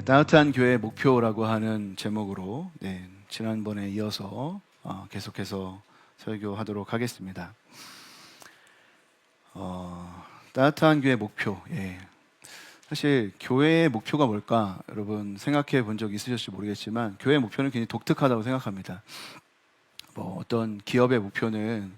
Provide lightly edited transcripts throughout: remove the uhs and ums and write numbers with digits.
따뜻한 교회 목표라고 하는 제목으로 지난번에 이어서 계속해서 설교하도록 하겠습니다. 따뜻한 교회 목표. 사실 교회의 목표가 뭘까? 여러분 생각해 본 적 있으실지 모르겠지만 교회의 목표는 굉장히 독특하다고 생각합니다. 어떤 기업의 목표는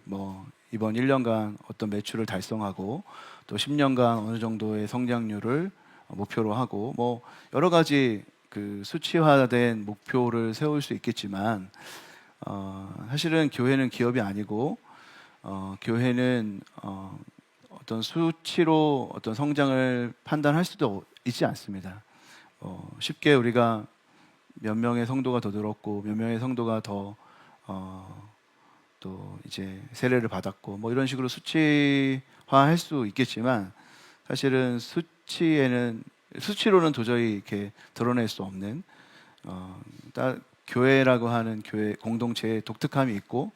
이번 1년간 어떤 매출을 달성하고 또 10년간 어느 정도의 성장률을 목표로 하고 여러 가지 그 수치화된 목표를 세울 수 있겠지만 사실은 교회는 기업이 아니고 교회는 어떤 수치로 어떤 성장을 판단할 수도 있지 않습니다. 쉽게 우리가 몇 명의 성도가 더 늘었고 몇 명의 성도가 더 또 이제 세례를 받았고 이런 식으로 수치화할 수 있겠지만 사실은 수치로는 도저히 이렇게 드러낼 수 없는 교회라고 하는 교회 공동체의 독특함이 있고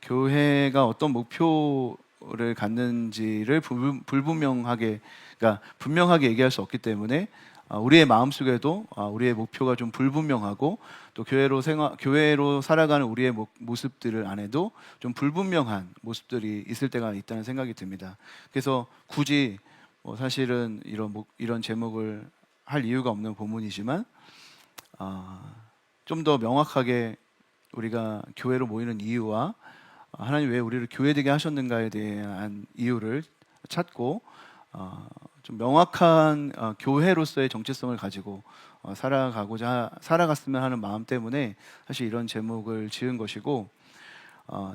교회가 어떤 목표를 갖는지를 불분명하게 그러니까 분명하게 얘기할 수 없기 때문에 우리의 마음속에도 우리의 목표가 좀 불분명하고 또 교회로 살아가는 우리의 모습들을 안에도 좀 불분명한 모습들이 있을 때가 있다는 생각이 듭니다. 그래서 굳이 사실은 이런 제목을 할 이유가 없는 본문이지만 좀 더 명확하게 우리가 교회로 모이는 이유와 하나님 왜 우리를 교회되게 하셨는가에 대한 이유를 찾고 좀 명확한 교회로서의 정체성을 가지고 살아갔으면 하는 마음 때문에 사실 이런 제목을 지은 것이고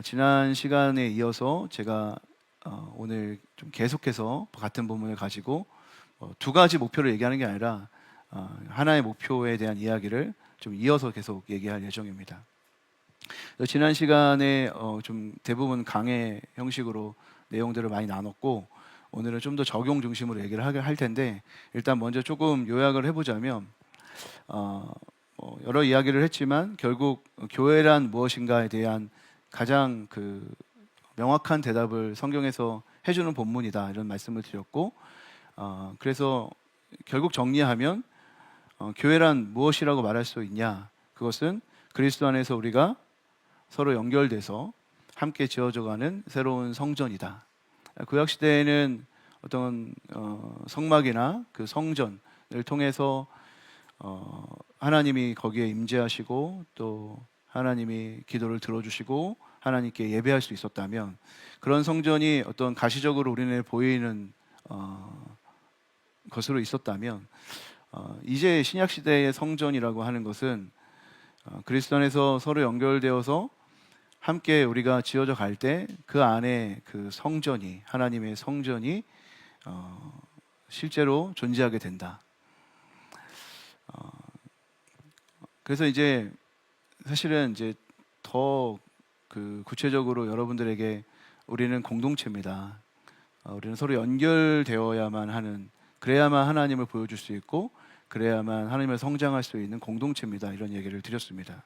지난 시간에 이어서 제가 오늘 좀 계속해서 같은 본문을 가지고 두 가지 목표를 얘기하는 게 아니라 하나의 목표에 대한 이야기를 좀 이어서 계속 얘기할 예정입니다. 지난 시간에 좀 대부분 강의 형식으로 내용들을 많이 나눴고 오늘은 좀 더 적용 중심으로 얘기를 할 텐데 일단 먼저 조금 요약을 해보자면 여러 이야기를 했지만 결국 교회란 무엇인가에 대한 가장 그 명확한 대답을 성경에서 해주는 본문이다 이런 말씀을 드렸고 그래서 결국 정리하면 교회란 무엇이라고 말할 수 있냐? 그것은 그리스도 안에서 우리가 서로 연결돼서 함께 지어져가는 새로운 성전이다. 구약 시대에는 어떤 성막이나 그 성전을 통해서 하나님이 거기에 임재하시고 또 하나님이 기도를 들어주시고 하나님께 예배할 수 있었다면 그런 성전이 어떤 가시적으로 우리는 보이는 것으로 있었다면 이제 신약 시대의 성전이라고 하는 것은 그리스도 안에서 서로 연결되어서 함께 우리가 지어져 갈 때 그 안에 그 성전이 하나님의 성전이 실제로 존재하게 된다. 그래서 이제 사실은 이제 더 그 구체적으로 여러분들에게 우리는 공동체입니다. 우리는 서로 연결되어야만 하는 그래야만 하나님을 보여줄 수 있고 그래야만 하나님을 성장할 수 있는 공동체입니다. 이런 얘기를 드렸습니다.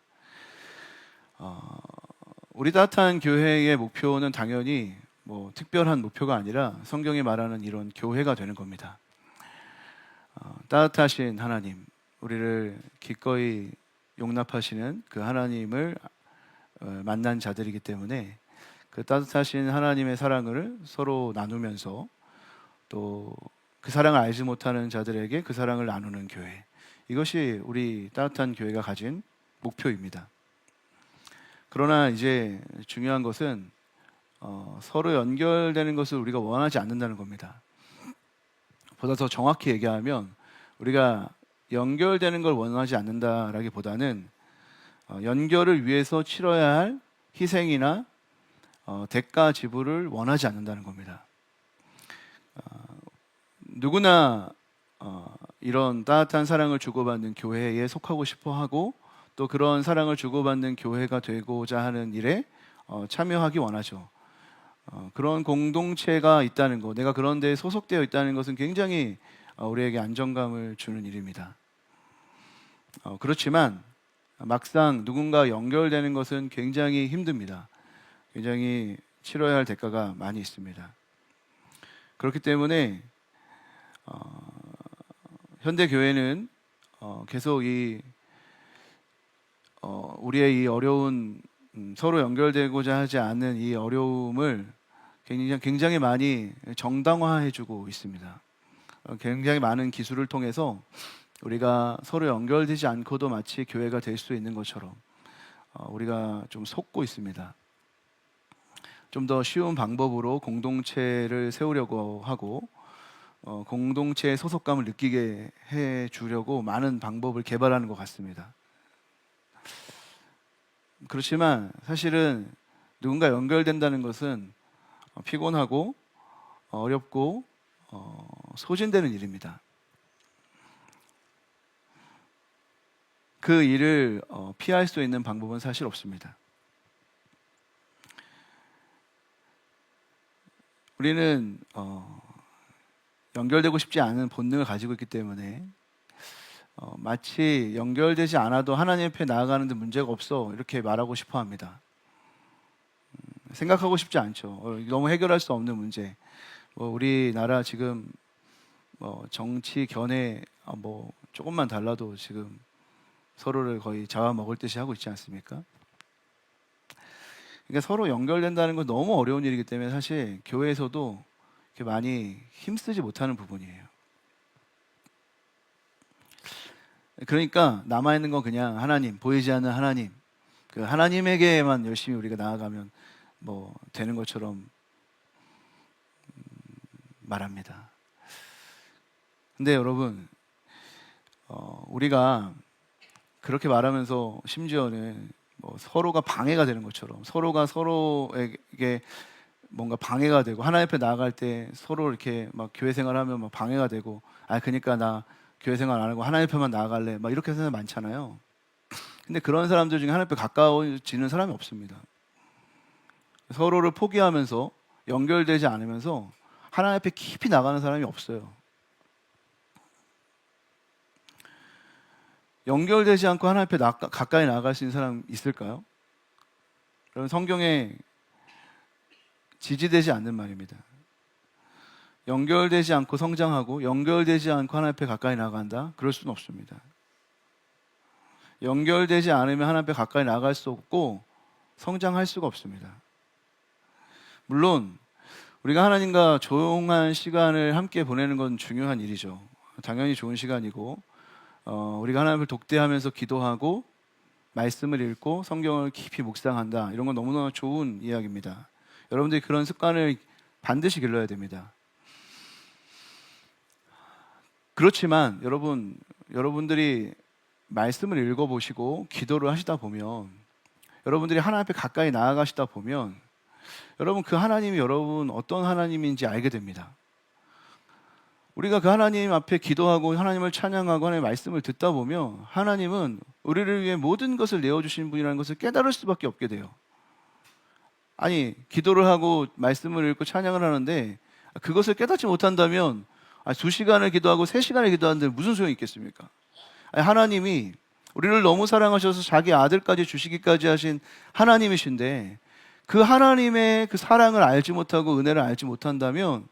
우리 따뜻한 교회의 목표는 당연히 특별한 목표가 아니라 성경이 말하는 이런 교회가 되는 겁니다. 따뜻하신 하나님, 우리를 기꺼이 용납하시는 그 하나님을 만난 자들이기 때문에 그 따뜻하신 하나님의 사랑을 서로 나누면서 또 그 사랑을 알지 못하는 자들에게 그 사랑을 나누는 교회, 이것이 우리 따뜻한 교회가 가진 목표입니다. 그러나 이제 중요한 것은 서로 연결되는 것을 우리가 원하지 않는다는 겁니다. 보다 더 정확히 얘기하면 우리가 연결되는 걸 원하지 않는다라기보다는 연결을 위해서 치러야 할 희생이나 대가 지불을 원하지 않는다는 겁니다. 누구나 이런 따뜻한 사랑을 주고받는 교회에 속하고 싶어 하고 또 그런 사랑을 주고받는 교회가 되고자 하는 일에 참여하기 원하죠. 그런 공동체가 있다는 것, 내가 그런 데에 소속되어 있다는 것은 굉장히 우리에게 안정감을 주는 일입니다. 그렇지만 막상 누군가 연결되는 것은 굉장히 힘듭니다. 굉장히 치러야 할 대가가 많이 있습니다. 그렇기 때문에 현대 교회는 계속 우리의 이 어려운 서로 연결되고자 하지 않는 이 어려움을 굉장히 많이 정당화해주고 있습니다. 굉장히 많은 기술을 통해서 우리가 서로 연결되지 않고도 마치 교회가 될 수 있는 것처럼 우리가 좀 속고 있습니다. 좀 더 쉬운 방법으로 공동체를 세우려고 하고 공동체의 소속감을 느끼게 해주려고 많은 방법을 개발하는 것 같습니다. 그렇지만 사실은 누군가 연결된다는 것은 피곤하고 어렵고 소진되는 일입니다. 그 일을 피할 수 있는 방법은 사실 없습니다. 우리는 연결되고 싶지 않은 본능을 가지고 있기 때문에 마치 연결되지 않아도 하나님 앞에 나아가는 데 문제가 없어 이렇게 말하고 싶어 합니다. 생각하고 싶지 않죠. 너무 해결할 수 없는 문제. 우리나라 지금 정치 견해 조금만 달라도 지금 서로를 거의 잡아먹을 듯이 하고 있지 않습니까? 그러니까 서로 연결된다는 건 너무 어려운 일이기 때문에 사실 교회에서도 이렇게 많이 힘쓰지 못하는 부분이에요. 그러니까 남아있는 건 그냥 하나님, 보이지 않는 하나님, 그 하나님에게만 열심히 우리가 나아가면 되는 것처럼 말합니다. 근데 여러분, 우리가 그렇게 말하면서 심지어는 서로가 방해가 되는 것처럼 서로가 서로에게 뭔가 방해가 되고 하나님 앞에 나아갈 때 서로 이렇게 막 교회 생활하면 막 방해가 되고 그러니까 나 교회 생활 안 하고 하나님 앞에만 나아갈래 막 이렇게 생각 많잖아요. 근데 그런 사람들 중에 하나님 앞에 가까워지는 사람이 없습니다. 서로를 포기하면서 연결되지 않으면서 하나님 앞에 깊이 나가는 사람이 없어요. 연결되지 않고 하나님 앞에 가까이 나아갈 수 있는 사람 있을까요? 여러분, 성경에 지지되지 않는 말입니다. 연결되지 않고 성장하고 연결되지 않고 하나님 앞에 가까이 나간다? 그럴 수는 없습니다. 연결되지 않으면 하나님 앞에 가까이 나갈 수 없고 성장할 수가 없습니다. 물론 우리가 하나님과 조용한 시간을 함께 보내는 건 중요한 일이죠. 당연히 좋은 시간이고 우리가 하나님을 독대하면서 기도하고 말씀을 읽고 성경을 깊이 묵상한다. 이런 건 너무나 좋은 이야기입니다. 여러분들이 그런 습관을 반드시 길러야 됩니다. 그렇지만 여러분들이 말씀을 읽어보시고 기도를 하시다 보면 여러분들이 하나님 앞에 가까이 나아가시다 보면 여러분 그 하나님이 여러분 어떤 하나님인지 알게 됩니다. 우리가 그 하나님 앞에 기도하고 하나님을 찬양하고 하나님의 말씀을 듣다 보면 하나님은 우리를 위해 모든 것을 내어주신 분이라는 것을 깨달을 수밖에 없게 돼요. 아니 기도를 하고 말씀을 읽고 찬양을 하는데 그것을 깨닫지 못한다면 2시간을 기도하고 3시간을 기도하는데 무슨 소용이 있겠습니까? 하나님이 우리를 너무 사랑하셔서 자기 아들까지 주시기까지 하신 하나님이신데 그 하나님의 그 사랑을 알지 못하고 은혜를 알지 못한다면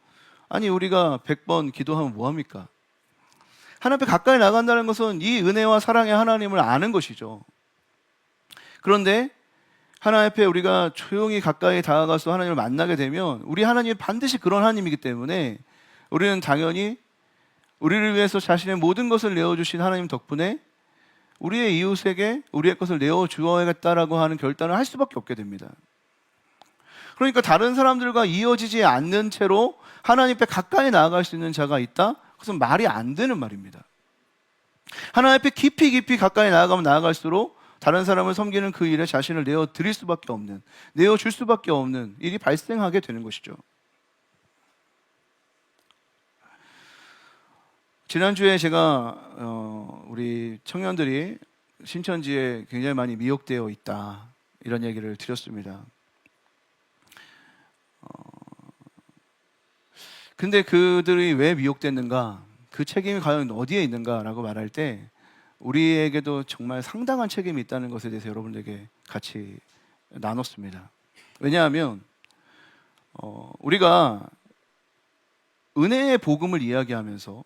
우리가 100번 기도하면 뭐합니까? 하나님 앞에 가까이 나간다는 것은 이 은혜와 사랑의 하나님을 아는 것이죠. 그런데 하나님 앞에 우리가 조용히 가까이 다가가서 하나님을 만나게 되면 우리 하나님이 반드시 그런 하나님이기 때문에 우리는 당연히 우리를 위해서 자신의 모든 것을 내어주신 하나님 덕분에 우리의 이웃에게 우리의 것을 내어주어야겠다라고 하는 결단을 할 수밖에 없게 됩니다. 그러니까 다른 사람들과 이어지지 않는 채로 하나님 앞에 가까이 나아갈 수 있는 자가 있다? 그것은 말이 안 되는 말입니다. 하나님 앞에 깊이 가까이 나아가면 나아갈수록 다른 사람을 섬기는 그 일에 자신을 내어드릴 수밖에 없는, 내어줄 수밖에 없는 일이 발생하게 되는 것이죠. 지난주에 제가 우리 청년들이 신천지에 굉장히 많이 미혹되어 있다 이런 얘기를 드렸습니다. 근데 그들이 왜 미혹됐는가, 그 책임이 과연 어디에 있는가라고 말할 때 우리에게도 정말 상당한 책임이 있다는 것에 대해서 여러분들에게 같이 나눴습니다. 왜냐하면 우리가 은혜의 복음을 이야기하면서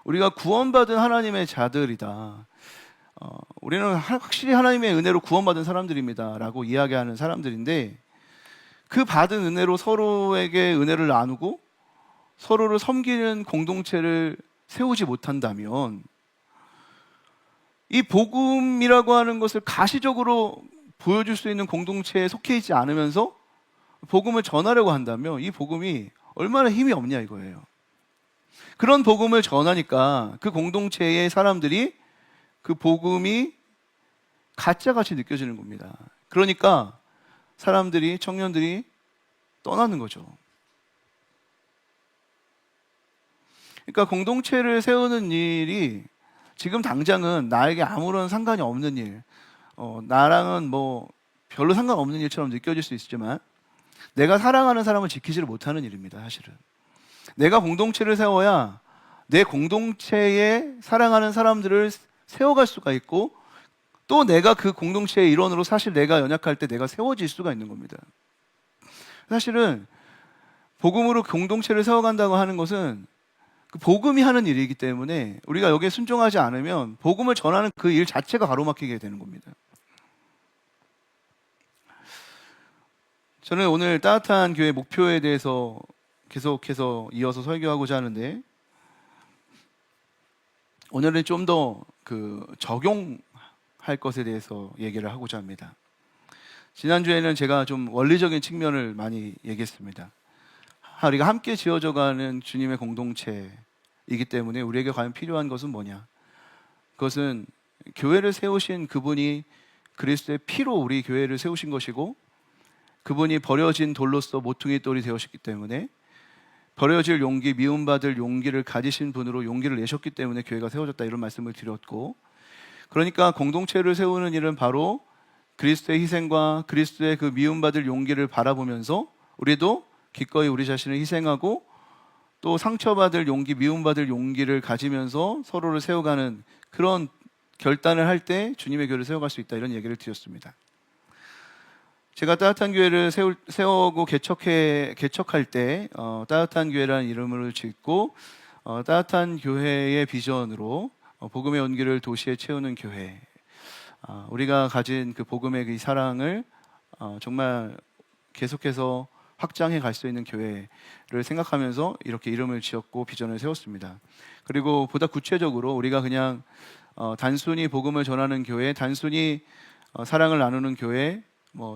우리가 구원받은 하나님의 자들이다. 우리는 확실히 하나님의 은혜로 구원받은 사람들입니다라고 이야기하는 사람들인데, 그 받은 은혜로 서로에게 은혜를 나누고 서로를 섬기는 공동체를 세우지 못한다면, 이 복음이라고 하는 것을 가시적으로 보여줄 수 있는 공동체에 속해 있지 않으면서 복음을 전하려고 한다면 이 복음이 얼마나 힘이 없냐 이거예요. 그런 복음을 전하니까 그 공동체의 사람들이 그 복음이 가짜같이 느껴지는 겁니다. 그러니까 사람들이, 청년들이 떠나는 거죠. 그러니까 공동체를 세우는 일이 지금 당장은 나에게 아무런 상관이 없는 일, 나랑은 뭐 별로 상관없는 일처럼 느껴질 수 있지만 내가 사랑하는 사람을 지키지를 못하는 일입니다. 사실은 내가 공동체를 세워야 내 공동체에 사랑하는 사람들을 세워갈 수가 있고, 또 내가 그 공동체의 일원으로 사실 내가 연약할 때 내가 세워질 수가 있는 겁니다. 사실은 복음으로 공동체를 세워간다고 하는 것은 그 복음이 하는 일이기 때문에 우리가 여기에 순종하지 않으면 복음을 전하는 그 일 자체가 가로막히게 되는 겁니다. 저는 오늘 따뜻한 교회 목표에 대해서 계속해서 이어서 설교하고자 하는데, 오늘은 좀 더 적용할 것에 대해서 얘기를 하고자 합니다. 지난주에는 제가 좀 원리적인 측면을 많이 얘기했습니다. 우리가 함께 지어져가는 주님의 공동체이기 때문에 우리에게 과연 필요한 것은 뭐냐? 그것은 교회를 세우신 그분이 그리스도의 피로 우리 교회를 세우신 것이고, 그분이 버려진 돌로서 모퉁이 돌이 되었기 때문에 버려질 용기, 미움받을 용기를 가지신 분으로 용기를 내셨기 때문에 교회가 세워졌다, 이런 말씀을 드렸고, 그러니까 공동체를 세우는 일은 바로 그리스도의 희생과 그리스도의 그 미움받을 용기를 바라보면서 우리도 기꺼이 우리 자신을 희생하고 또 상처받을 용기, 미움받을 용기를 가지면서 서로를 세워가는 그런 결단을 할 때 주님의 교회를 세워갈 수 있다, 이런 얘기를 드렸습니다. 제가 따뜻한 교회를 세우고 개척할 때 따뜻한 교회라는 이름을 짓고 따뜻한 교회의 비전으로 복음의 온기를 도시에 채우는 교회, 우리가 가진 그 복음의 그 사랑을 정말 계속해서 확장해 갈 수 있는 교회를 생각하면서 이렇게 이름을 지었고 비전을 세웠습니다. 그리고 보다 구체적으로 우리가 그냥 단순히 복음을 전하는 교회, 단순히 사랑을 나누는 교회,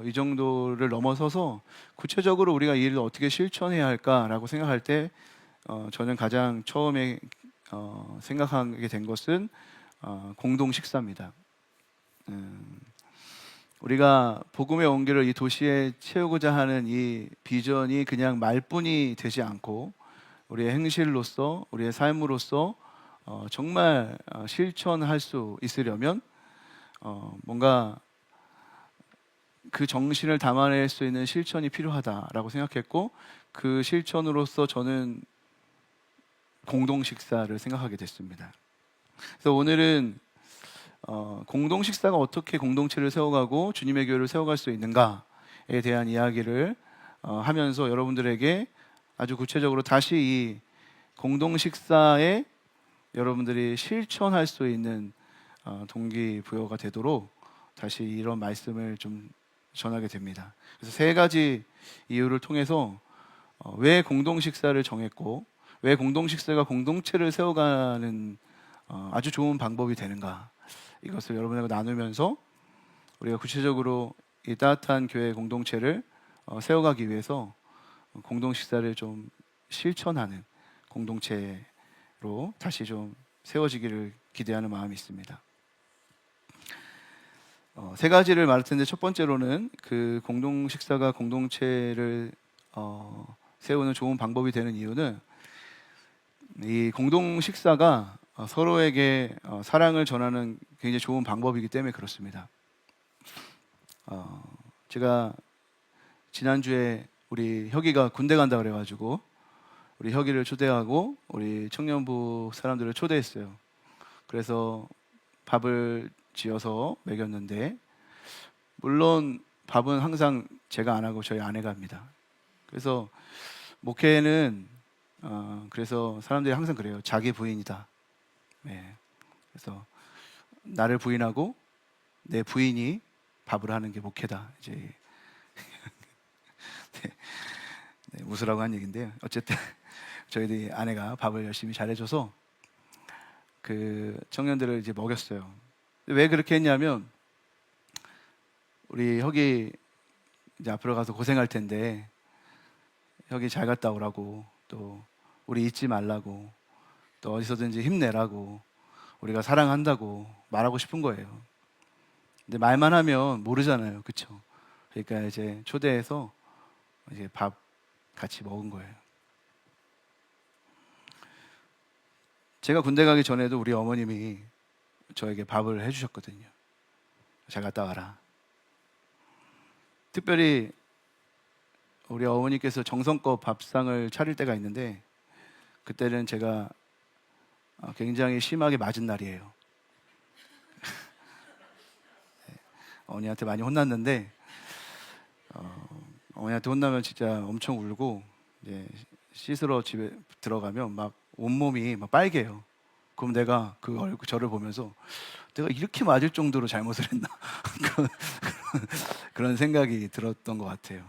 이 정도를 넘어서서 구체적으로 우리가 이 일을 어떻게 실천해야 할까라고 생각할 때 저는 가장 처음에 생각하게 된 것은 공동 식사입니다. 우리가 복음의 온기를 이 도시에 채우고자 하는 이 비전이 그냥 말뿐이 되지 않고 우리의 행실로서, 우리의 삶으로서 정말 실천할 수 있으려면 뭔가 그 정신을 담아낼 수 있는 실천이 필요하다라고 생각했고, 그 실천으로서 저는 공동 식사를 생각하게 됐습니다. 그래서 오늘은 공동 식사가 어떻게 공동체를 세워가고 주님의 교회를 세워갈 수 있는가에 대한 이야기를 하면서 여러분들에게 아주 구체적으로 다시 이 공동 식사에 여러분들이 실천할 수 있는 동기부여가 되도록 다시 이런 말씀을 좀 전하게 됩니다. 그래서 세 가지 이유를 통해서 왜 공동 식사를 정했고 왜 공동 식사가 공동체를 세워가는 아주 좋은 방법이 되는가, 이것을 여러분하고 나누면서 우리가 구체적으로 이 따뜻한 교회 공동체를 세워가기 위해서 공동 식사를 좀 실천하는 공동체로 다시 좀 세워지기를 기대하는 마음이 있습니다. 세 가지를 말할 텐데, 첫 번째로는 그 공동 식사가 공동체를 세우는 좋은 방법이 되는 이유는 이 공동 식사가 서로에게 사랑을 전하는 굉장히 좋은 방법이기 때문에 그렇습니다. 제가 지난주에 우리 혁이가 군대 간다 그래가지고 우리 혁이를 초대하고 우리 청년부 사람들을 초대했어요. 그래서 밥을 지어서 먹였는데, 물론 밥은 항상 제가 안 하고 저희 아내가 합니다. 그래서 목회는 그래서 사람들이 항상 그래요. 자기 부인이다. 네. 그래서 나를 부인하고 내 부인이 밥을 하는 게 목회다. 이제 네, 네, 웃으라고 한 얘기인데요. 어쨌든 저희들이 아내가 밥을 열심히 잘해줘서 그 청년들을 이제 먹였어요. 왜 그렇게 했냐면 우리 혁이 이제 앞으로 가서 고생할 텐데 혁이 잘 갔다 오라고, 또 우리 잊지 말라고, 또 어디서든지 힘내라고, 우리가 사랑한다고 말하고 싶은 거예요. 근데 말만 하면 모르잖아요, 그렇죠? 그러니까 이제 초대해서 이제 밥 같이 먹은 거예요. 제가 군대 가기 전에도 우리 어머님이 저에게 밥을 해주셨거든요. 잘 갔다 와라. 특별히 우리 어머니께서 정성껏 밥상을 차릴 때가 있는데 그때는 제가 굉장히 심하게 맞은 날이에요. 어머니한테 많이 혼났는데 어머니한테 혼나면 진짜 엄청 울고 이제 씻으러 집에 들어가면 막 온몸이 막 빨개요. 그럼 내가 그 얼굴 저를 보면서 내가 이렇게 맞을 정도로 잘못을 했나 그런 생각이 들었던 것 같아요.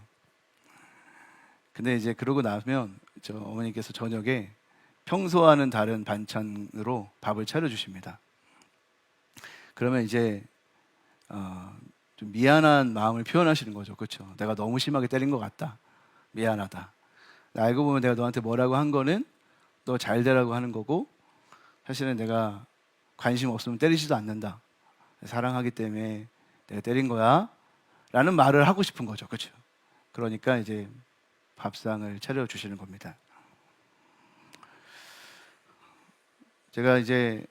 근데 이제 그러고 나면 저 어머니께서 저녁에 평소와는 다른 반찬으로 밥을 차려주십니다. 그러면 이제 좀 미안한 마음을 표현하시는 거죠. 그렇죠? 내가 너무 심하게 때린 것 같다. 미안하다. 알고 보면 내가 너한테 뭐라고 한 거는 너 잘 되라고 하는 거고 사실은 내가 관심 없으면 때리지도 않는다. 사랑하기 때문에 내가 때린 거야. 라는 말을 하고 싶은 거죠. 그렇죠? 그러니까 이제 밥상을 차려주시는 겁니다. 제가 이제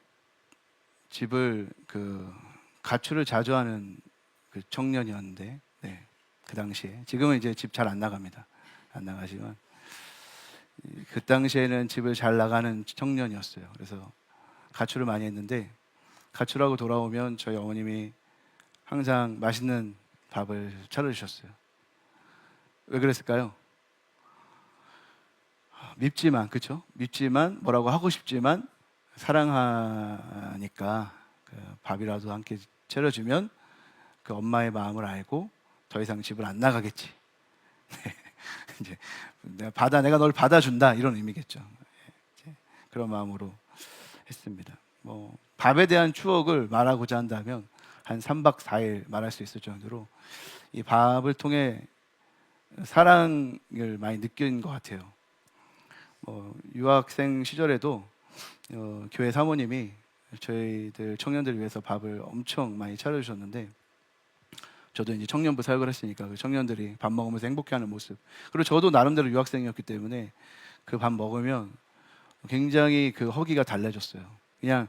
집을 가출을 자주 하는 그 청년이었는데, 네, 그 당시에 지금은 이제 집 잘 안 나갑니다. 안 나가지만 그 당시에는 집을 잘 나가는 청년이었어요. 그래서 가출을 많이 했는데 가출하고 돌아오면 저희 어머님이 항상 맛있는 밥을 차려주셨어요. 왜 그랬을까요? 밉지만, 그렇죠? 밉지만 뭐라고 하고 싶지만 사랑하니까 그 밥이라도 함께 차려주면 그 엄마의 마음을 알고 더 이상 집을 안 나가겠지. 네. 이제 내가 널 받아준다 이런 의미겠죠. 이제 그런 마음으로 했습니다. 뭐 밥에 대한 추억을 말하고자 한다면 한 3박 4일 말할 수 있을 정도로 이 밥을 통해 사랑을 많이 느낀 것 같아요. 유학생 시절에도 교회 사모님이 저희들 청년들을 위해서 밥을 엄청 많이 차려주셨는데 저도 이제 청년부 사역을 했으니까 그 청년들이 밥 먹으면서 행복해하는 모습, 그리고 저도 나름대로 유학생이었기 때문에 그 밥 먹으면 굉장히 그 허기가 달래졌어요. 그냥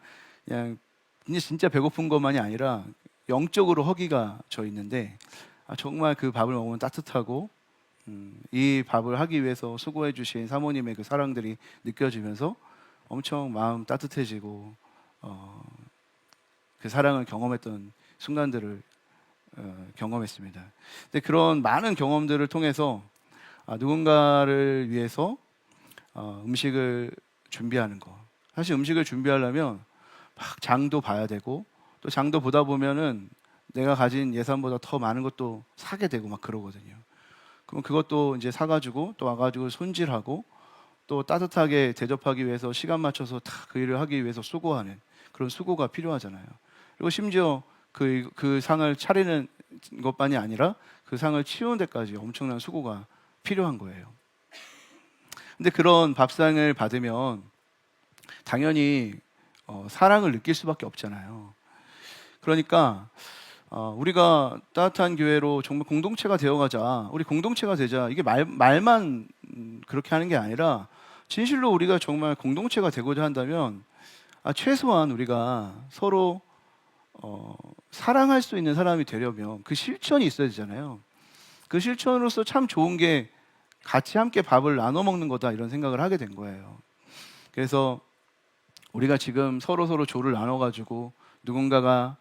진짜 배고픈 것만이 아니라 영적으로 허기가 져 있는데 정말 그 밥을 먹으면 따뜻하고 이 밥을 하기 위해서 수고해 주신 사모님의 그 사랑들이 느껴지면서 엄청 마음 따뜻해지고 그 사랑을 경험했던 순간들을 경험했습니다. 근데 그런 많은 경험들을 통해서 누군가를 위해서 음식을 준비하는 거. 사실 음식을 준비하려면 막 장도 봐야 되고 또 장도 보다 보면은 내가 가진 예산보다 더 많은 것도 사게 되고 막 그러거든요. 그럼 그것도 이제 사가지고 또 와가지고 손질하고 또 따뜻하게 대접하기 위해서 시간 맞춰서 다 그 일을 하기 위해서 수고하는 그런 수고가 필요하잖아요. 그리고 심지어 그 상을 차리는 것만이 아니라 그 상을 치우는 데까지 엄청난 수고가 필요한 거예요. 근데 그런 밥상을 받으면 당연히 사랑을 느낄 수밖에 없잖아요. 그러니까 우리가 따뜻한 교회로 정말 공동체가 되어가자, 우리 공동체가 되자, 이게 말만 그렇게 하는 게 아니라 진실로 우리가 정말 공동체가 되고자 한다면 최소한 우리가 서로 사랑할 수 있는 사람이 되려면 그 실천이 있어야 되잖아요. 그 실천으로서 참 좋은 게 같이 함께 밥을 나눠 먹는 거다 이런 생각을 하게 된 거예요. 그래서 우리가 지금 서로 조를 나눠가지고 누군가가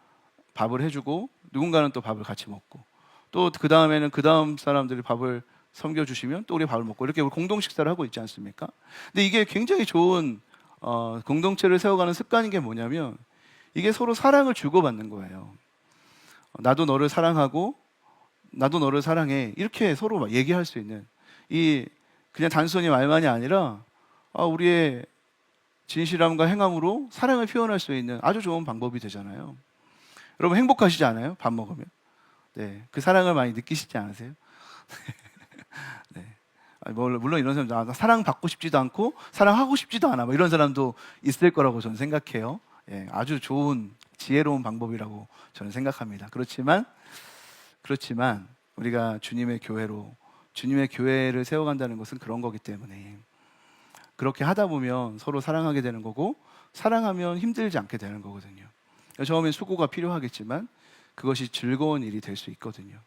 밥을 해주고 누군가는 또 밥을 같이 먹고 또 그 다음에는 그 다음 사람들이 밥을 섬겨주시면 또 우리 밥을 먹고 이렇게 우리 공동 식사를 하고 있지 않습니까? 근데 이게 굉장히 좋은 공동체를 세워가는 습관인 게 뭐냐면 이게 서로 사랑을 주고받는 거예요. 나도 너를 사랑하고 나도 너를 사랑해 이렇게 서로 막 얘기할 수 있는 이 그냥 단순히 말만이 아니라 우리의 진실함과 행함으로 사랑을 표현할 수 있는 아주 좋은 방법이 되잖아요. 여러분 행복하시지 않아요? 밥 먹으면? 네, 그 사랑을 많이 느끼시지 않으세요? 네. 물론 이런 사람 사랑 받고 싶지도 않고 사랑하고 싶지도 않아 뭐 이런 사람도 있을 거라고 저는 생각해요. 예, 아주 좋은 지혜로운 방법이라고 저는 생각합니다. 그렇지만 우리가 주님의 교회를 세워간다는 것은 그런 거기 때문에 그렇게 하다 보면 서로 사랑하게 되는 거고 사랑하면 힘들지 않게 되는 거거든요. 처음엔 수고가 필요하겠지만 그것이 즐거운 일이 될 수 있거든요.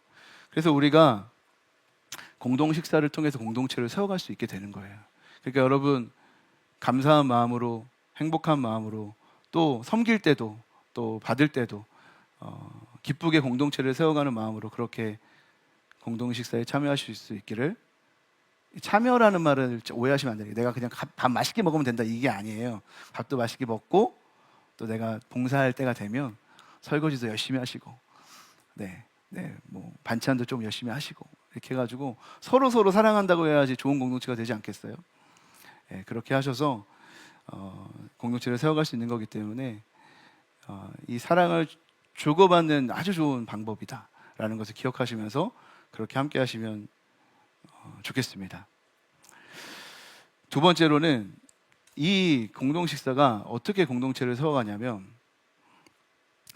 그래서 우리가 공동 식사를 통해서 공동체를 세워갈 수 있게 되는 거예요. 그러니까 여러분 감사한 마음으로 행복한 마음으로 또 섬길 때도 또 받을 때도 기쁘게 공동체를 세워가는 마음으로 그렇게 공동 식사에 참여하실 수 있기를. 참여라는 말을 오해하시면 안 돼요. 내가 그냥 밥 맛있게 먹으면 된다 이게 아니에요. 밥도 맛있게 먹고 또 내가 봉사할 때가 되면 설거지도 열심히 하시고 뭐 반찬도 좀 열심히 하시고 이렇게 해가지고 서로 사랑한다고 해야지 좋은 공동체가 되지 않겠어요? 네, 그렇게 하셔서 공동체를 세워갈 수 있는 거기 때문에 이 사랑을 주고받는 아주 좋은 방법이다라는 것을 기억하시면서 그렇게 함께 하시면 좋겠습니다. 두 번째로는 이 공동 식사가 어떻게 공동체를 세워가냐면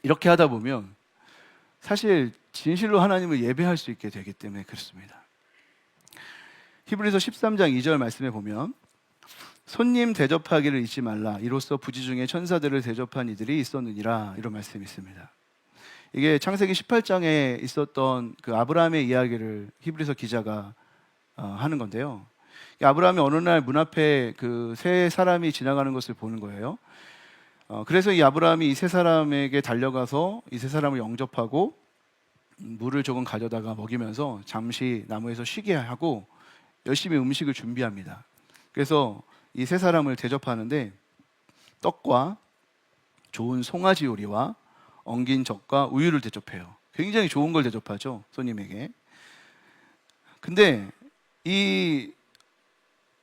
이렇게 하다 보면 사실 진실로 하나님을 예배할 수 있게 되기 때문에 그렇습니다. 히브리서 13장 2절 말씀에 보면 손님 대접하기를 잊지 말라 이로써 부지 중에 천사들을 대접한 이들이 있었느니라 이런 말씀이 있습니다. 이게 창세기 18장에 있었던 그 아브라함의 이야기를 히브리서 기자가 하는 건데요. 아브라함이 어느 날 문 앞에 그 세 사람이 지나가는 것을 보는 거예요. 그래서 이 아브라함이 이 세 사람에게 달려가서 이 세 사람을 영접하고 물을 조금 가져다가 먹이면서 잠시 나무에서 쉬게 하고 열심히 음식을 준비합니다. 그래서 이 세 사람을 대접하는데 떡과 좋은 송아지 요리와 엉긴 젓과 우유를 대접해요. 굉장히 좋은 걸 대접하죠, 손님에게. 근데 이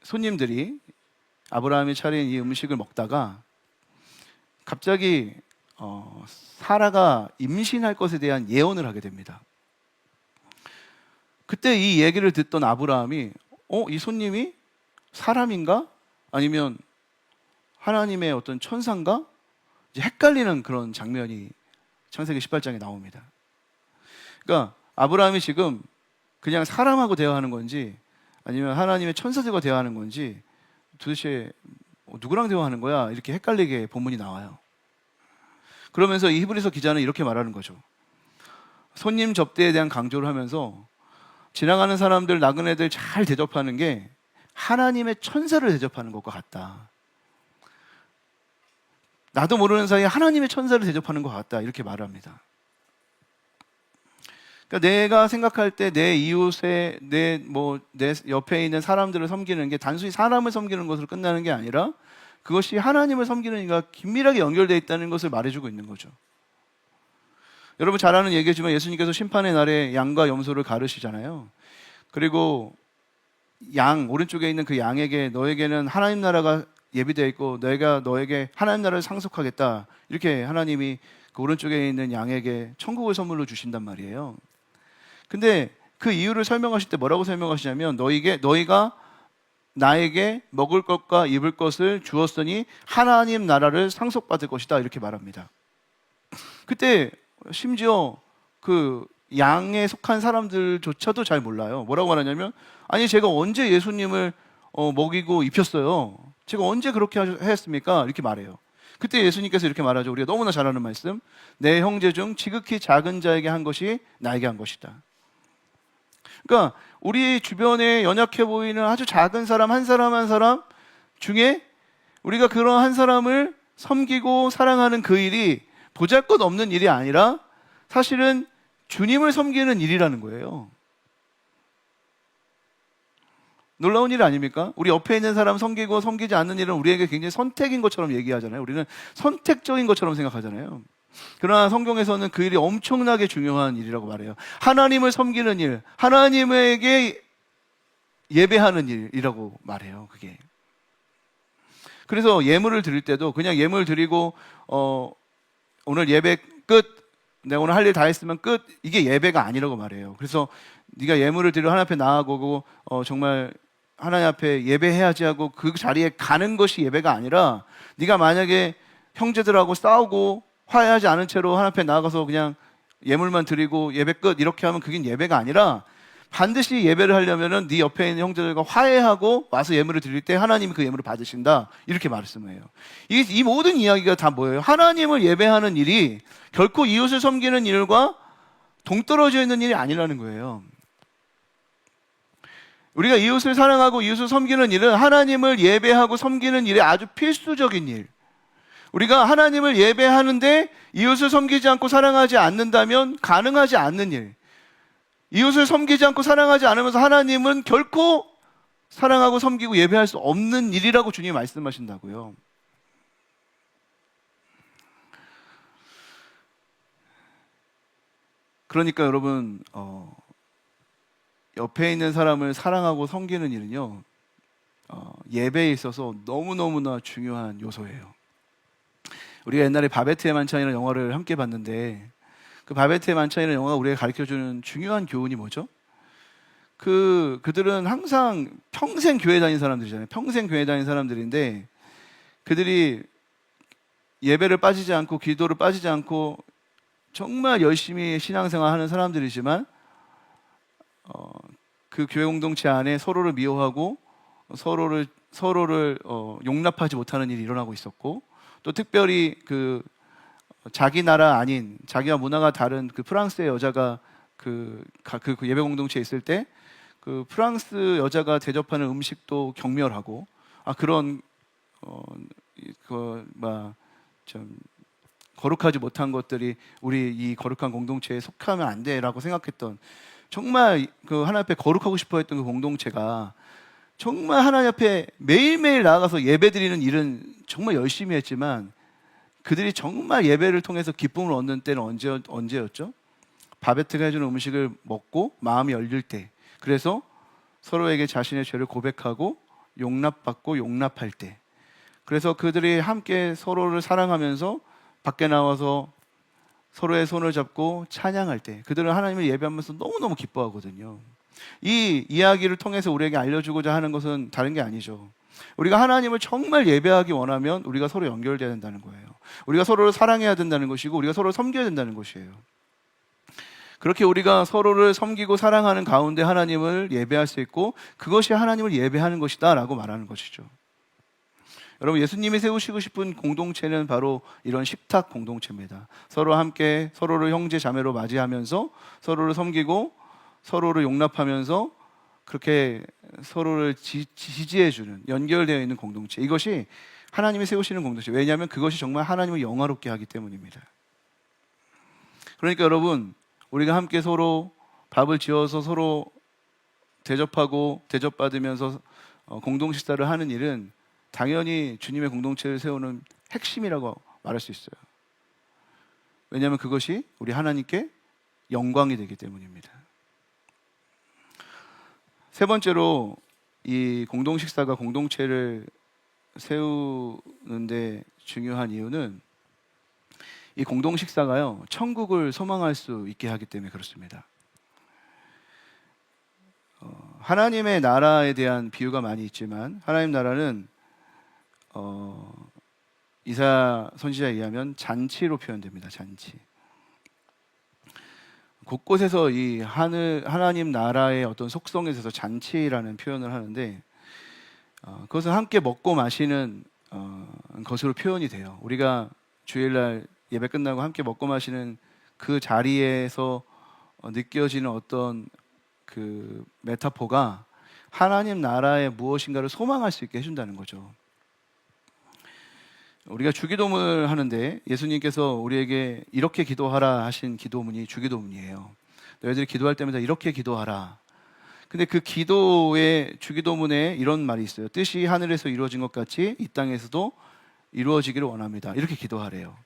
손님들이 아브라함이 차린 이 음식을 먹다가 갑자기 사라가 임신할 것에 대한 예언을 하게 됩니다. 그때 이 얘기를 듣던 아브라함이 이 손님이 사람인가? 아니면 하나님의 어떤 천사인가? 이제 헷갈리는 그런 장면이 창세기 18장에 나옵니다. 그러니까 아브라함이 지금 그냥 사람하고 대화하는 건지 아니면 하나님의 천사들과 대화하는 건지 도대체 누구랑 대화하는 거야? 이렇게 헷갈리게 본문이 나와요. 그러면서 이 히브리서 기자는 이렇게 말하는 거죠. 손님 접대에 대한 강조를 하면서 지나가는 사람들, 나그네들 잘 대접하는 게 하나님의 천사를 대접하는 것과 같다. 나도 모르는 사이에 하나님의 천사를 대접하는 것 같다. 이렇게 말합니다. 그러니까 내가 생각할 때 내 이웃에 내 옆에 있는 사람들을 섬기는 게 단순히 사람을 섬기는 것으로 끝나는 게 아니라 그것이 하나님을 섬기는 이가 긴밀하게 연결되어 있다는 것을 말해주고 있는 거죠. 여러분 잘 아는 얘기지만 예수님께서 심판의 날에 양과 염소를 가르시잖아요. 그리고 오른쪽에 있는 그 양에게 너에게는 하나님 나라가 예비되어 있고 내가 너에게 하나님 나라를 상속하겠다. 이렇게 하나님이 그 오른쪽에 있는 양에게 천국을 선물로 주신단 말이에요. 근데 그 이유를 설명하실 때 뭐라고 설명하시냐면 너희가 나에게 먹을 것과 입을 것을 주었으니 하나님 나라를 상속받을 것이다. 이렇게 말합니다. 그때 심지어 그 양에 속한 사람들조차도 잘 몰라요. 뭐라고 말하냐면 아니 제가 언제 예수님을 먹이고 입혔어요. 제가 언제 그렇게 했습니까? 이렇게 말해요. 그때 예수님께서 이렇게 말하죠. 우리가 너무나 잘 아는 말씀. 내 형제 중 지극히 작은 자에게 한 것이 나에게 한 것이다. 그러니까 우리 주변에 연약해 보이는 아주 작은 사람 한 사람 중에 우리가 그런 한 사람을 섬기고 사랑하는 그 일이 보잘것없는 일이 아니라 사실은 주님을 섬기는 일이라는 거예요. 놀라운 일 아닙니까? 우리 옆에 있는 사람 섬기고 섬기지 않는 일은 우리에게 굉장히 선택인 것처럼 얘기하잖아요. 우리는 선택적인 것처럼 생각하잖아요. 그러나 성경에서는 그 일이 엄청나게 중요한 일이라고 말해요. 하나님을 섬기는 일, 하나님에게 예배하는 일이라고 말해요. 그게. 그래서 예물을 드릴 때도 그냥 예물 드리고 오늘 예배 끝, 내가 오늘 할 일 다 했으면 끝, 이게 예배가 아니라고 말해요. 그래서 네가 예물을 드리러 하나님 앞에 나아가고 정말 하나님 앞에 예배해야지 하고 그 자리에 가는 것이 예배가 아니라, 네가 만약에 형제들하고 싸우고 화해하지 않은 채로 하나님 앞에 나아가서 그냥 예물만 드리고 예배 끝 이렇게 하면 그게 예배가 아니라, 반드시 예배를 하려면은 네 옆에 있는 형제들과 화해하고 와서 예물을 드릴 때 하나님이 그 예물을 받으신다, 이렇게 말씀해요. 이 모든 이야기가 다 뭐예요? 하나님을 예배하는 일이 결코 이웃을 섬기는 일과 동떨어져 있는 일이 아니라는 거예요. 우리가 이웃을 사랑하고 이웃을 섬기는 일은 하나님을 예배하고 섬기는 일의 아주 필수적인 일. 우리가 하나님을 예배하는데 이웃을 섬기지 않고 사랑하지 않는다면 가능하지 않는 일. 이웃을 섬기지 않고 사랑하지 않으면서 하나님은 결코 사랑하고 섬기고 예배할 수 없는 일이라고 주님이 말씀하신다고요. 그러니까 여러분, 옆에 있는 사람을 사랑하고 섬기는 일은요, 예배에 있어서 너무너무나 중요한 요소예요. 우리가 옛날에 바베트의 만찬이라는 영화를 함께 봤는데, 그 바베트의 만찬이라는 영화가 우리에게 가르쳐주는 중요한 교훈이 뭐죠? 그들은 항상 평생 교회 다닌 사람들이잖아요. 평생 교회 다닌 사람들인데, 그들이 예배를 빠지지 않고 기도를 빠지지 않고 정말 열심히 신앙생활 하는 사람들이지만, 그 교회 공동체 안에 서로를 미워하고 서로를 용납하지 못하는 일이 일어나고 있었고, 또 특별히 그 자기 나라 아닌, 자기와 문화가 다른 그 프랑스의 여자가 그 예배 공동체에 있을 때 그 프랑스 여자가 대접하는 음식도 경멸하고, 그런 좀 거룩하지 못한 것들이 우리 이 거룩한 공동체에 속하면 안 돼라고 생각했던, 정말 그 하나님 앞에 거룩하고 싶어 했던 그 공동체가 정말 하나님 앞에 매일매일 나아가서 예배드리는 일은 정말 열심히 했지만, 그들이 정말 예배를 통해서 기쁨을 얻는 때는 언제였죠? 바베트가 해주는 음식을 먹고 마음이 열릴 때, 그래서 서로에게 자신의 죄를 고백하고 용납받고 용납할 때, 그래서 그들이 함께 서로를 사랑하면서 밖에 나와서 서로의 손을 잡고 찬양할 때, 그들은 하나님을 예배하면서 너무너무 기뻐하거든요. 이 이야기를 통해서 우리에게 알려주고자 하는 것은 다른 게 아니죠. 우리가 하나님을 정말 예배하기 원하면 우리가 서로 연결돼야 된다는 거예요. 우리가 서로를 사랑해야 된다는 것이고, 우리가 서로를 섬겨야 된다는 것이에요. 그렇게 우리가 서로를 섬기고 사랑하는 가운데 하나님을 예배할 수 있고, 그것이 하나님을 예배하는 것이다 라고 말하는 것이죠. 여러분, 예수님이 세우시고 싶은 공동체는 바로 이런 식탁 공동체입니다. 서로 함께 서로를 형제 자매로 맞이하면서 서로를 섬기고 서로를 용납하면서 그렇게 서로를 지지해주는, 연결되어 있는 공동체, 이것이 하나님이 세우시는 공동체. 왜냐하면 그것이 정말 하나님을 영화롭게 하기 때문입니다. 그러니까 여러분, 우리가 함께 서로 밥을 지어서 서로 대접하고 대접받으면서 공동 식사를 하는 일은 당연히 주님의 공동체를 세우는 핵심이라고 말할 수 있어요. 왜냐하면 그것이 우리 하나님께 영광이 되기 때문입니다. 세 번째로, 이 공동 식사가 공동체를 세우는데 중요한 이유는, 이 공동 식사가요, 천국을 소망할 수 있게 하기 때문에 그렇습니다. 하나님의 나라에 대한 비유가 많이 있지만, 하나님 나라는 이사야 선지자에 의하면 잔치로 표현됩니다. 잔치. 곳곳에서 이 하나님 나라의 어떤 속성에 있어서 잔치라는 표현을 하는데, 그것은 함께 먹고 마시는 것으로 표현이 돼요. 우리가 주일날 예배 끝나고 함께 먹고 마시는 그 자리에서 느껴지는 어떤 그 메타포가 하나님 나라의 무엇인가를 소망할 수 있게 해준다는 거죠. 우리가 주기도문을 하는데 예수님께서 우리에게 이렇게 기도하라 하신 기도문이 주기도문이에요. 너희들이 기도할 때마다 이렇게 기도하라. 근데 그 기도의 주기도문에 이런 말이 있어요. 뜻이 하늘에서 이루어진 것 같이 이 땅에서도 이루어지기를 원합니다. 이렇게 기도하래요.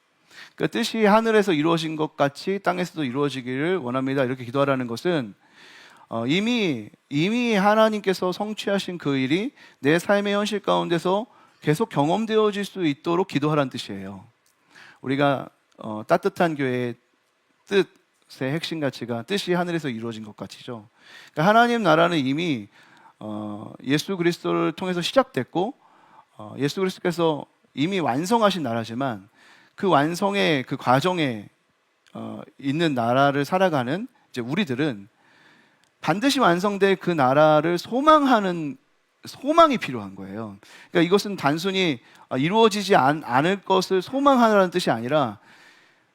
그러니까 뜻이 하늘에서 이루어진 것 같이 땅에서도 이루어지기를 원합니다. 이렇게 기도하라는 것은 이미 하나님께서 성취하신 그 일이 내 삶의 현실 가운데서 계속 경험되어질 수 있도록 기도하라는 뜻이에요. 우리가 따뜻한 교회의 뜻의 핵심 가치가 뜻이 하늘에서 이루어진 것 같이죠. 그러니까 하나님 나라는 이미 예수 그리스도를 통해서 시작됐고 예수 그리스도께서 이미 완성하신 나라지만 그 완성의 그 과정에 있는 나라를 살아가는 이제 우리들은 반드시 완성될 그 나라를 소망하는 소망이 필요한 거예요. 그러니까 이것은 단순히 이루어지지 않을 것을 소망하라는 뜻이 아니라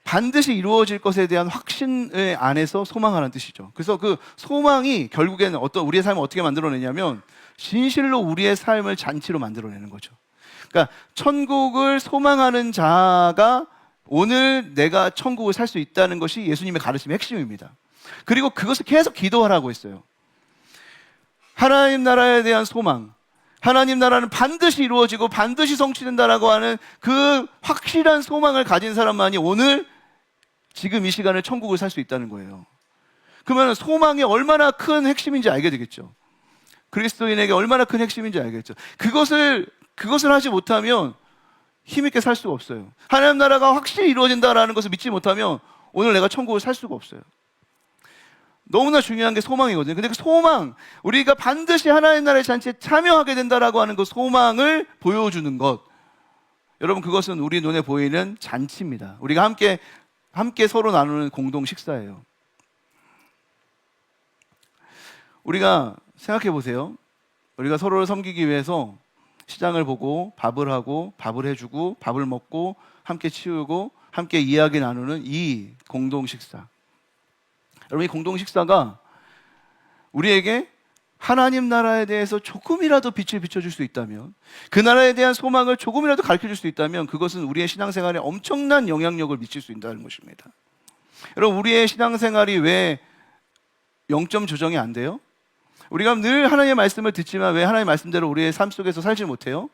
반드시 이루어질 것에 대한 확신의 안에서 소망하라는 뜻이죠. 그래서 그 소망이 결국에는 우리의 삶을 어떻게 만들어내냐면 진실로 우리의 삶을 잔치로 만들어내는 거죠. 그러니까 천국을 소망하는 자가 오늘 내가 천국을 살 수 있다는 것이 예수님의 가르침의 핵심입니다. 그리고 그것을 계속 기도하라고 했어요. 하나님 나라에 대한 소망, 하나님 나라는 반드시 이루어지고 반드시 성취된다라고 하는 그 확실한 소망을 가진 사람만이 오늘 지금 이 시간에 천국을 살 수 있다는 거예요. 그러면 소망이 얼마나 큰 핵심인지 알게 되겠죠. 그리스도인에게 얼마나 큰 핵심인지 알겠죠. 그것을 하지 못하면 힘있게 살 수가 없어요. 하나님 나라가 확실히 이루어진다라는 것을 믿지 못하면 오늘 내가 천국을 살 수가 없어요. 너무나 중요한 게 소망이거든요. 근데 그 소망, 우리가 반드시 하나님 나라의 잔치에 참여하게 된다라고 하는 그 소망을 보여주는 것, 여러분 그것은 우리 눈에 보이는 잔치입니다. 우리가 함께 서로 나누는 공동 식사예요. 우리가 생각해 보세요. 우리가 서로를 섬기기 위해서 시장을 보고 밥을 하고 밥을 해주고 밥을 먹고 함께 치우고 함께 이야기 나누는 이 공동 식사. 여러분 이 공동 식사가 우리에게 하나님 나라에 대해서 조금이라도 빛을 비춰줄 수 있다면, 그 나라에 대한 소망을 조금이라도 가르쳐줄 수 있다면 그것은 우리의 신앙생활에 엄청난 영향력을 미칠 수 있다는 것입니다. 여러분 우리의 신앙생활이 왜 0점 조정이 안 돼요? 우리가 늘 하나님의 말씀을 듣지만 왜 하나님의 말씀대로 우리의 삶 속에서 살지 못해요?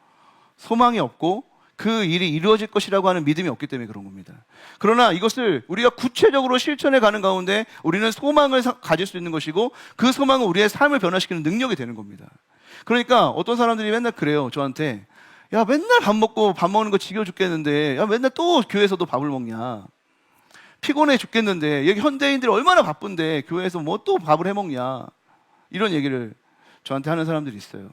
소망이 없고 그 일이 이루어질 것이라고 하는 믿음이 없기 때문에 그런 겁니다. 그러나 이것을 우리가 구체적으로 실천해 가는 가운데 우리는 소망을 가질 수 있는 것이고 그 소망은 우리의 삶을 변화시키는 능력이 되는 겁니다. 그러니까 어떤 사람들이 맨날 그래요. 저한테 야 맨날 밥 먹는 거 지겨워 죽겠는데 야 맨날 또 교회에서도 밥을 먹냐, 피곤해 죽겠는데 여기 현대인들이 얼마나 바쁜데 교회에서 뭐 또 밥을 해 먹냐, 이런 얘기를 저한테 하는 사람들이 있어요.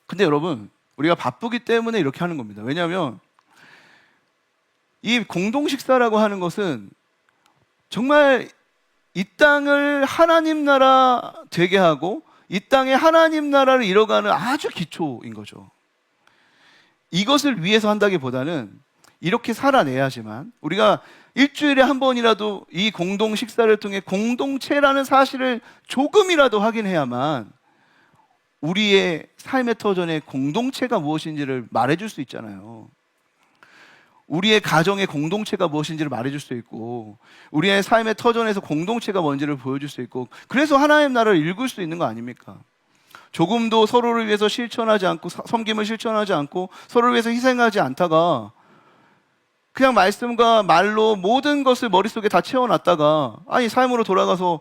근데 여러분 우리가 바쁘기 때문에 이렇게 하는 겁니다. 왜냐하면 이 공동 식사라고 하는 것은 정말 이 땅을 하나님 나라 되게 하고 이 땅에 하나님 나라를 이뤄가는 아주 기초인 거죠. 이것을 위해서 한다기보다는 이렇게 살아내야지만, 우리가 일주일에 한 번이라도 이 공동 식사를 통해 공동체라는 사실을 조금이라도 확인해야만 우리의 삶의 터전에 공동체가 무엇인지를 말해줄 수 있잖아요. 우리의 가정의 공동체가 무엇인지를 말해줄 수 있고, 우리의 삶의 터전에서 공동체가 뭔지를 보여줄 수 있고, 그래서 하나님 나라를 읽을 수 있는 거 아닙니까? 조금도 서로를 위해서 실천하지 않고, 섬김을 실천하지 않고, 서로를 위해서 희생하지 않다가 그냥 말씀과 말로 모든 것을 머릿속에 다 채워놨다가 삶으로 돌아가서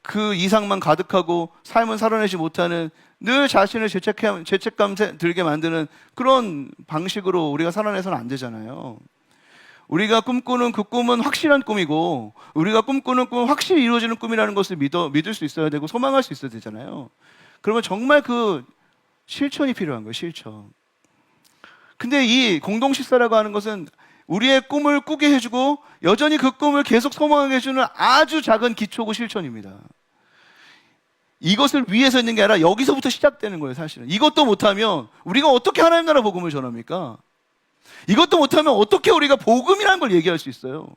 그 이상만 가득하고 삶은 살아내지 못하는, 늘 자신을 죄책감 들게 만드는 그런 방식으로 우리가 살아내서는 안 되잖아요. 우리가 꿈꾸는 그 꿈은 확실한 꿈이고, 우리가 꿈꾸는 꿈은 확실히 이루어지는 꿈이라는 것을 믿을 수 있어야 되고 소망할 수 있어야 되잖아요. 그러면 정말 그 실천이 필요한 거예요. 실천. 근데 이 공동식사라고 하는 것은 우리의 꿈을 꾸게 해주고 여전히 그 꿈을 계속 소망하게 해주는 아주 작은 기초고 실천입니다. 이것을 위해서 있는 게 아니라 여기서부터 시작되는 거예요. 사실은 이것도 못하면 우리가 어떻게 하나님 나라 복음을 전합니까? 이것도 못하면 어떻게 우리가 복음이라는 걸 얘기할 수 있어요?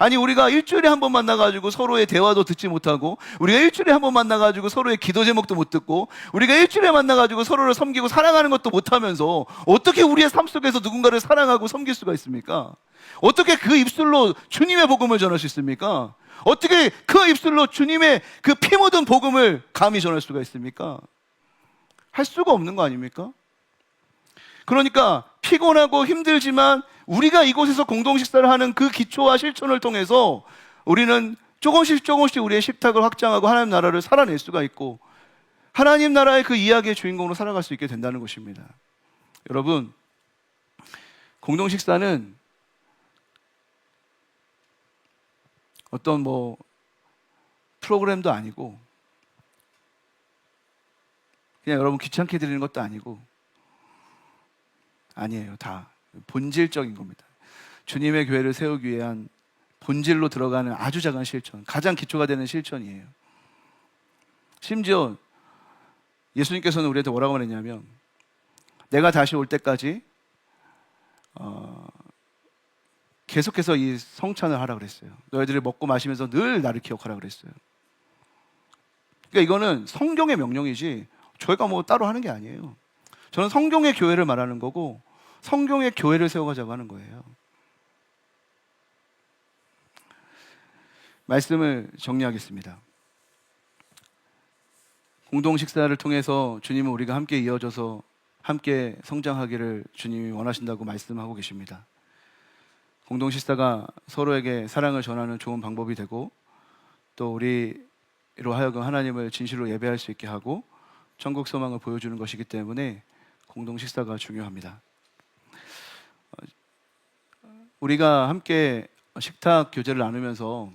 아니 우리가 일주일에 한 번 만나가지고 서로의 대화도 듣지 못하고, 우리가 일주일에 한 번 만나가지고 서로의 기도 제목도 못 듣고, 우리가 일주일에 만나가지고 서로를 섬기고 사랑하는 것도 못하면서 어떻게 우리의 삶 속에서 누군가를 사랑하고 섬길 수가 있습니까? 어떻게 그 입술로 주님의 복음을 전할 수 있습니까? 어떻게 그 입술로 주님의 그 피 묻은 복음을 감히 전할 수가 있습니까? 할 수가 없는 거 아닙니까? 그러니까 피곤하고 힘들지만 우리가 이곳에서 공동 식사를 하는 그 기초와 실천을 통해서 우리는 조금씩 조금씩 우리의 식탁을 확장하고 하나님 나라를 살아낼 수가 있고, 하나님 나라의 그 이야기의 주인공으로 살아갈 수 있게 된다는 것입니다. 여러분, 공동 식사는 어떤 프로그램도 아니고, 그냥 여러분 귀찮게 드리는 것도 아니고, 아니에요. 다 본질적인 겁니다. 주님의 교회를 세우기 위한 본질로 들어가는 아주 작은 실천, 가장 기초가 되는 실천이에요. 심지어 예수님께서는 우리한테 뭐라고 말했냐면, 내가 다시 올 때까지 계속해서 이 성찬을 하라 그랬어요. 너희들이 먹고 마시면서 늘 나를 기억하라 그랬어요. 그러니까 이거는 성경의 명령이지 저희가 따로 하는 게 아니에요. 저는 성경의 교회를 말하는 거고, 성경의 교회를 세워가자고 하는 거예요. 말씀을 정리하겠습니다. 공동 식사를 통해서 주님은 우리가 함께 이어져서 함께 성장하기를 주님이 원하신다고 말씀하고 계십니다. 공동 식사가 서로에게 사랑을 전하는 좋은 방법이 되고, 또 우리로 하여금 하나님을 진실로 예배할 수 있게 하고 천국 소망을 보여주는 것이기 때문에 공동 식사가 중요합니다. 우리가 함께 식탁 교제를 나누면서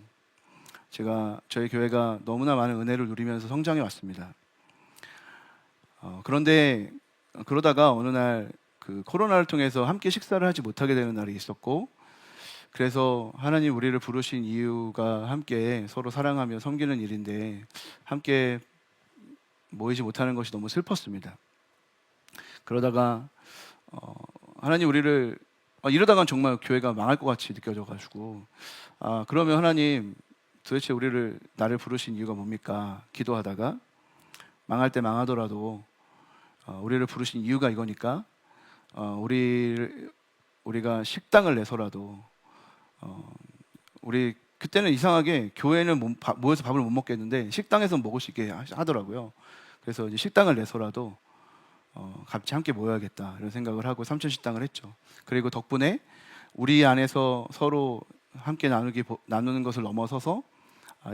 저희 교회가 너무나 많은 은혜를 누리면서 성장해 왔습니다. 그런데 그러다가 어느 날 그 코로나를 통해서 함께 식사를 하지 못하게 되는 날이 있었고, 그래서 하나님 우리를 부르신 이유가 함께 서로 사랑하며 섬기는 일인데 함께 모이지 못하는 것이 너무 슬펐습니다. 그러다가 하나님 우리를 이러다간 정말 교회가 망할 것 같이 느껴져가지고, 그러면 하나님 도대체 나를 부르신 이유가 뭡니까? 기도하다가 망할 때 망하더라도 우리를 부르신 이유가 이거니까 우리가 식당을 내서라도 우리 그때는 이상하게 교회는 모여서 밥을 못 먹겠는데 식당에서 먹을 수 있게 하더라고요. 그래서 이제 식당을 내서라도 같이 함께 모여야겠다 이런 생각을 하고 삼천 식당을 했죠. 그리고 덕분에 우리 안에서 서로 함께 나누는 것을 넘어서서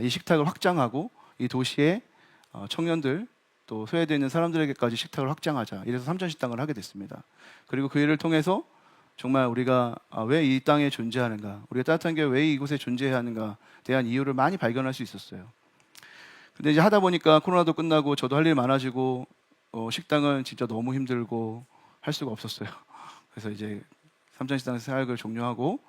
이 식탁을 확장하고 이 도시의 청년들 또 소외되어 있는 사람들에게까지 식탁을 확장하자, 이래서 삼천 식당을 하게 됐습니다. 그리고 그 일을 통해서 정말 우리가 왜 이 땅에 존재하는가, 우리가 따뜻한 교회 왜 이곳에 존재해야 하는가 대한 이유를 많이 발견할 수 있었어요. 근데 이제 하다 보니까 코로나도 끝나고 저도 할 일 많아지고 식당은 진짜 너무 힘들고 할 수가 없었어요. 그래서 이제 삼천식당 사역을 종료하고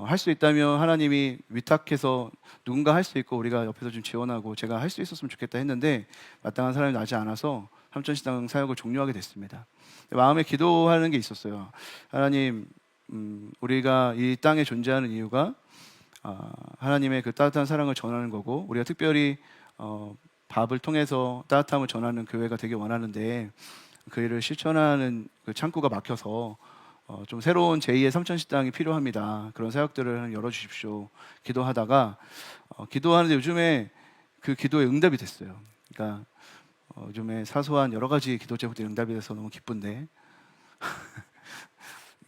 할 수 있다면 하나님이 위탁해서 누군가 할 수 있고 우리가 옆에서 좀 지원하고 제가 할 수 있었으면 좋겠다 했는데 마땅한 사람이 나지 않아서 삼천식당 사역을 종료하게 됐습니다. 마음에 기도하는 게 있었어요. 하나님, 우리가 이 땅에 존재하는 이유가 하나님의 그 따뜻한 사랑을 전하는 거고, 우리가 특별히 밥을 통해서 따뜻함을 전하는 교회가 되게 원하는데 그 일을 실천하는 그 창구가 막혀서 좀 새로운 제2의 삼천식당이 필요합니다. 그런 사역들을 열어주십시오. 기도하다가 기도하는데 요즘에 그 기도에 응답이 됐어요. 그러니까 요즘에 사소한 여러 가지 기도 제목들이 응답이 돼서 너무 기쁜데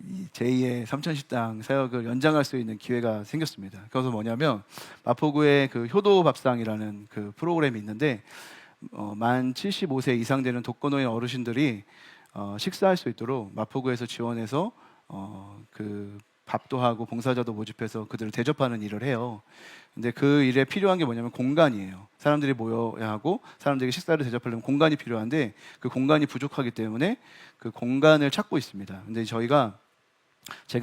이 제2의 삼천식당 사역을 연장할 수 있는 기회가 생겼습니다. 그것은 뭐냐면 마포구에 그 효도밥상이라는 그 프로그램이 있는데 만 75세 이상 되는 독거노인 어르신들이 식사할 수 있도록 마포구에서 지원해서 그 밥도 하고 봉사자도 모집해서 그들을 대접하는 일을 해요. 근데 그 일에 필요한 게 뭐냐면 공간이에요. 사람들이 모여야 하고 사람들에게 식사를 대접하려면 공간이 필요한데 그 공간이 부족하기 때문에 그 공간을 찾고 있습니다. 근데 제가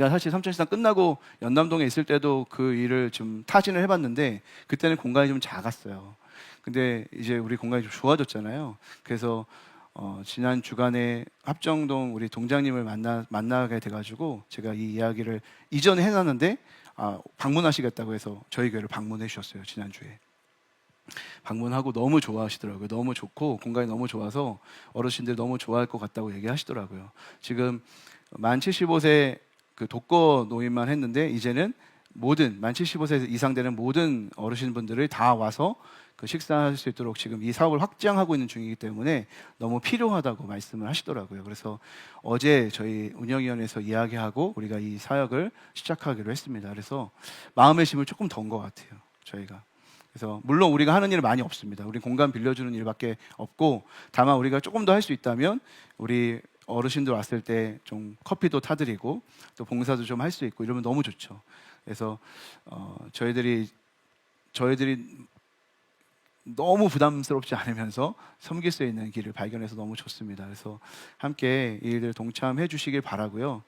사실 삼천식당 끝나고 연남동에 있을 때도 그 일을 좀 타진을 해봤는데 그때는 공간이 좀 작았어요. 근데 이제 우리 공간이 좀 좋아졌잖아요. 그래서 지난 주간에 합정동 우리 동장님을 만나게 돼가지고 제가 이 이야기를 이전에 해놨는데 방문하시겠다고 해서 저희 교회를 방문해 주셨어요. 지난주에 방문하고 너무 좋아하시더라고요. 너무 좋고 공간이 너무 좋아서 어르신들 너무 좋아할 것 같다고 얘기하시더라고요. 지금 만 75세 그 독거 노인만 했는데 이제는 모든 만 75세 이상 되는 모든 어르신분들을 다 와서 그 식사할 수 있도록 지금 이 사업을 확장하고 있는 중이기 때문에 너무 필요하다고 말씀을 하시더라고요. 그래서 어제 저희 운영위원회에서 이야기하고 우리가 이 사역을 시작하기로 했습니다. 그래서 마음의 짐을 조금 던 것 같아요. 저희가. 그래서 물론 우리가 하는 일은 많이 없습니다. 우리 공간 빌려주는 일밖에 없고, 다만 우리가 조금 더 할 수 있다면 우리 어르신들 왔을 때 좀 커피도 타드리고 또 봉사도 좀 할 수 있고 이러면 너무 좋죠. 그래서 저희들이 너무 부담스럽지 않으면서 섬길 수 있는 길을 발견해서 너무 좋습니다. 그래서 함께 이 일들 동참해 주시길 바라고요.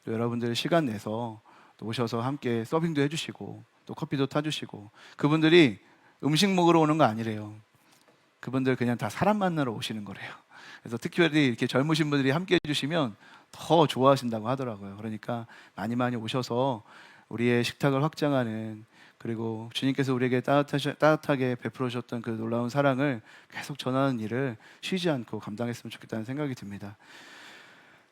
또 여러분들 시간 내서 또 오셔서 함께 서빙도 해주시고 또 커피도 타주시고, 그분들이 음식 먹으러 오는 거 아니래요. 그분들 그냥 다 사람 만나러 오시는 거래요. 그래서 특별히 이렇게 젊으신 분들이 함께 해주시면 더 좋아하신다고 하더라고요. 그러니까 많이 많이 오셔서 우리의 식탁을 확장하는, 그리고 주님께서 우리에게 따뜻하게 베풀어 주셨던 그 놀라운 사랑을 계속 전하는 일을 쉬지 않고 감당했으면 좋겠다는 생각이 듭니다.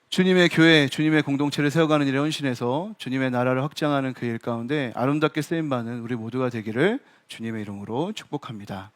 주님의 교회, 주님의 공동체를 세워가는 일에 헌신해서 주님의 나라를 확장하는 그 일 가운데 아름답게 쓰임받는 우리 모두가 되기를 주님의 이름으로 축복합니다.